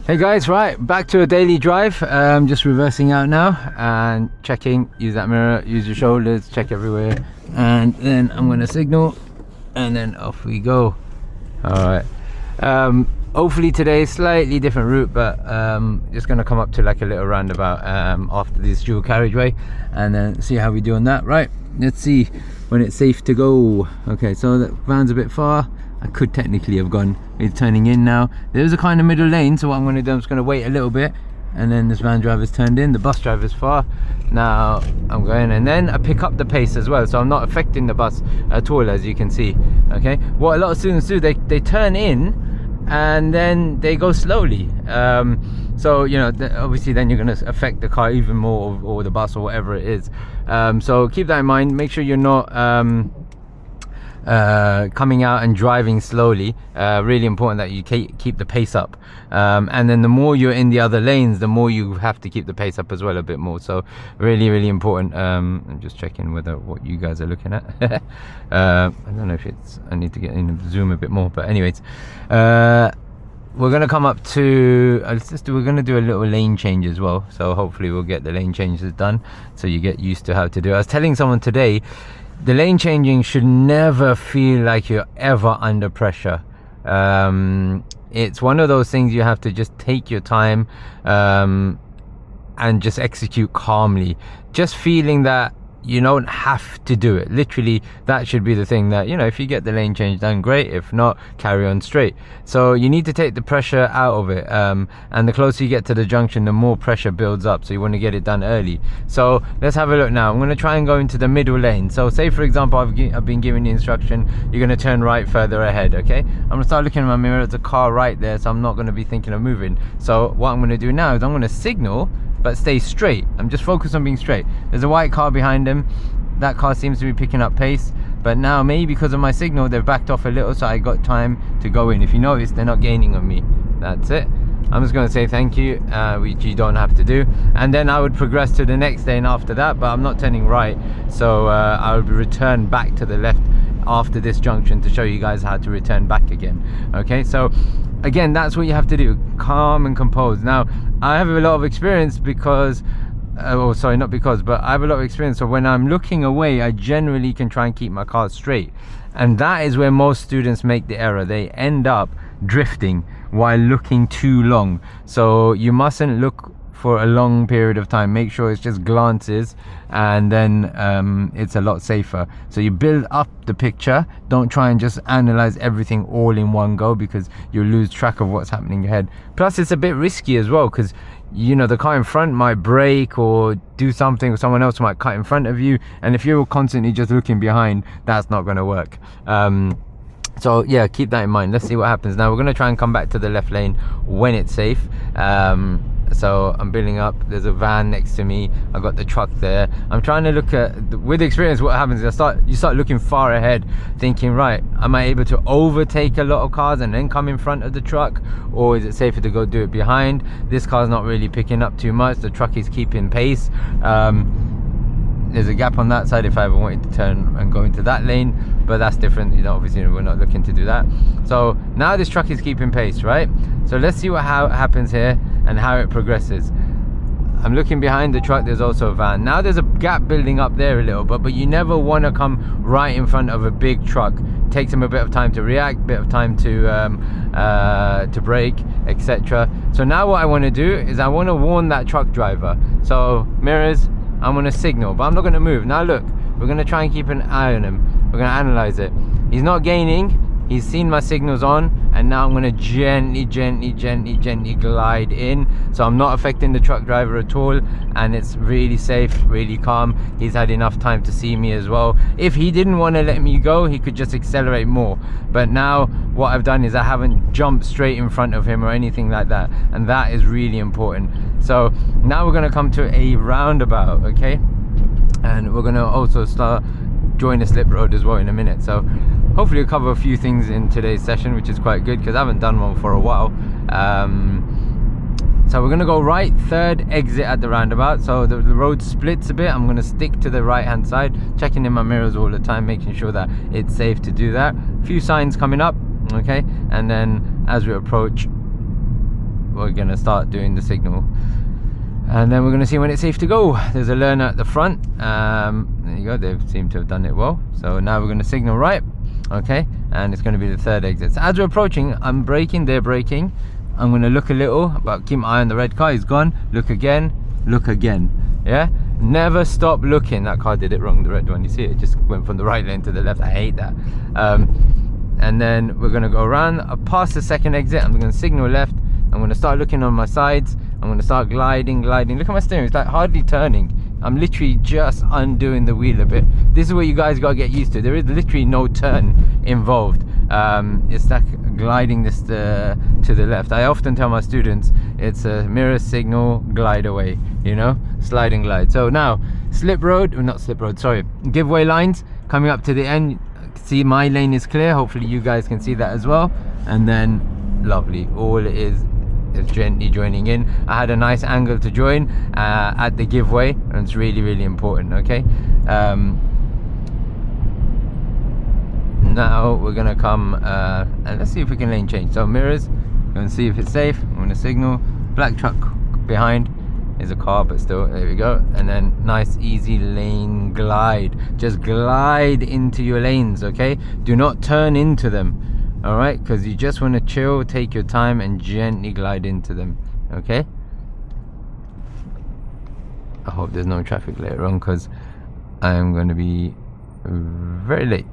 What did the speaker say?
Hey guys, right, back to a daily drive. Just reversing out now and checking. Use that mirror, use your shoulders, check everywhere, and then I'm gonna signal and then off we go. All right, hopefully today slightly different route, but just gonna come up to like a little roundabout after this dual carriageway and then see how we do on that. Right, let's see when it's safe to go. Okay, so the van's a bit far. I could technically have gone. It's turning in now. There's a kind of middle lane, so what I'm going to do, I'm just going to wait a little bit, and then this van driver's turned in, the bus driver's far. Now I'm going, and then I pick up the pace as well, so I'm not affecting the bus at all, as you can see. Okay, what a lot of students do, they turn in and then they go slowly. So you know, obviously then you're going to affect the car even more, or the bus, or whatever it is. So keep that in mind. Make sure you're not coming out and driving slowly. Really important that you keep the pace up, and then the more you're in the other lanes, the more you have to keep the pace up as well, a bit more. So really important. I'm just checking what you guys are looking at. I don't know if it's, I need to get in and zoom a bit more, but anyways, we're gonna come up to we're gonna do a little lane change as well, so hopefully we'll get the lane changes done so you get used to how to do it. I was telling someone today, the lane changing should never feel like you're ever under pressure. It's one of those things you have to just take your time and just execute calmly, just feeling that you don't have to do it. Literally, that should be the thing, that, you know, if you get the lane change done, great. If not, carry on straight. So you need to take the pressure out of it, and the closer you get to the junction, the more pressure builds up, so you want to get it done early. So let's have a look now. I'm going to try and go into the middle lane. So say for example, I've been given the instruction, you're going to turn right further ahead. Okay, I'm going to start looking in my mirror. There's a car right there, so I'm not going to be thinking of moving. So what I'm going to do now is I'm going to signal, but stay straight. I'm just focused on being straight. There's a white car behind him. That car seems to be picking up pace, but now maybe because of my signal they've backed off a little, so I got time to go in. If you notice, they're not gaining on me. That's it. I'm just going to say thank you, which you don't have to do, and then I would progress to the next lane after that, but I'm not turning right, so I would return back to the left after this junction to show you guys how to return back again. Okay, so again, that's what you have to do, calm and composed. Now I have a lot of experience because oh sorry, not because, but I have a lot of experience, so when I'm looking away, I generally can try and keep my car straight, and that is where most students make the error. They end up drifting while looking too long. So you mustn't look for a long period of time. Make sure it's just glances, and then it's a lot safer. So you build up the picture. Don't try and just analyze everything all in one go, because you'll lose track of what's happening ahead. Plus it's a bit risky as well, because you know, the car in front might brake or do something, or someone else might cut in front of you, and if you're constantly just looking behind, that's not going to work. So yeah, keep that in mind. Let's see what happens now. We're going to try and come back to the left lane when it's safe. So I'm building up. There's a van next to me. I've got the truck there. I'm trying to look at, with experience, what happens is you start looking far ahead, thinking, right, am I able to overtake a lot of cars and then come in front of the truck, or is it safer to go do it behind? This car's not really picking up too much. The truck is keeping pace. There's a gap on that side if I ever wanted to turn and go into that lane, but that's different, you know, obviously we're not looking to do that. So now this truck is keeping pace, right? So let's see what happens here and how it progresses. I'm looking behind the truck, there's also a van. Now there's a gap building up there a little, but you never want to come right in front of a big truck. It takes them a bit of time to react, a bit of time to brake, etc. So now what I want to do is I want to warn that truck driver. So mirrors, I'm going to signal, but I'm not going to move. Now look, we're going to try and keep an eye on him. We're going to analyze it. He's not gaining. He's seen my signals on, and now I'm going to gently glide in, so I'm not affecting the truck driver at all, and it's really safe, really calm. He's had enough time to see me as well. If he didn't want to let me go, he could just accelerate more, but now what I've done is I haven't jumped straight in front of him or anything like that, and that is really important. So now we're going to come to a roundabout, okay, and we're going to also start join the slip road as well in a minute. So hopefully we'll cover a few things in today's session, which is quite good because I haven't done one for a while. So we're gonna go right, third exit at the roundabout. So the road splits a bit. I'm gonna stick to the right hand side, checking in my mirrors all the time, making sure that it's safe to do that. A few signs coming up, okay, and then as we approach, we're gonna start doing the signal, and then we're gonna see when it's safe to go. There's a learner at the front. There you go, they seem to have done it well. So now we're gonna signal right, okay, and it's gonna be the third exit. So as we're approaching, I'm braking, they're braking. I'm gonna look a little, but keep my eye on the red car. He's gone. Look again, yeah, never stop looking. That car did it wrong, the red one, you see it just went from the right lane to the left. I hate that. And then we're gonna go around past the second exit. I'm gonna signal left. I'm gonna start looking on my sides. I'm gonna start gliding. Look at my steering, it's like hardly turning. I'm literally just undoing the wheel a bit. This is what you guys gotta get used to. There is literally no turn involved. It's like gliding this to the left. I often tell my students it's a mirror, signal, glide away, you know, slide and glide. So now slip road, not slip road, sorry, giveaway lines coming up to the end. See, my lane is clear. Hopefully you guys can see that as well. And then lovely, all it is gently joining in. I had a nice angle to join at the giveaway, and it's really important, okay. Now we're gonna come and let's see if we can lane change. So mirrors, gonna see if it's safe. I'm gonna signal. Black truck behind is a car, but still, there we go. And then nice easy lane glide. Just glide into your lanes, okay. Do not turn into them, all right, because you just want to chill, take your time and gently glide into them, okay. I hope there's no traffic later on, because I am going to be very late.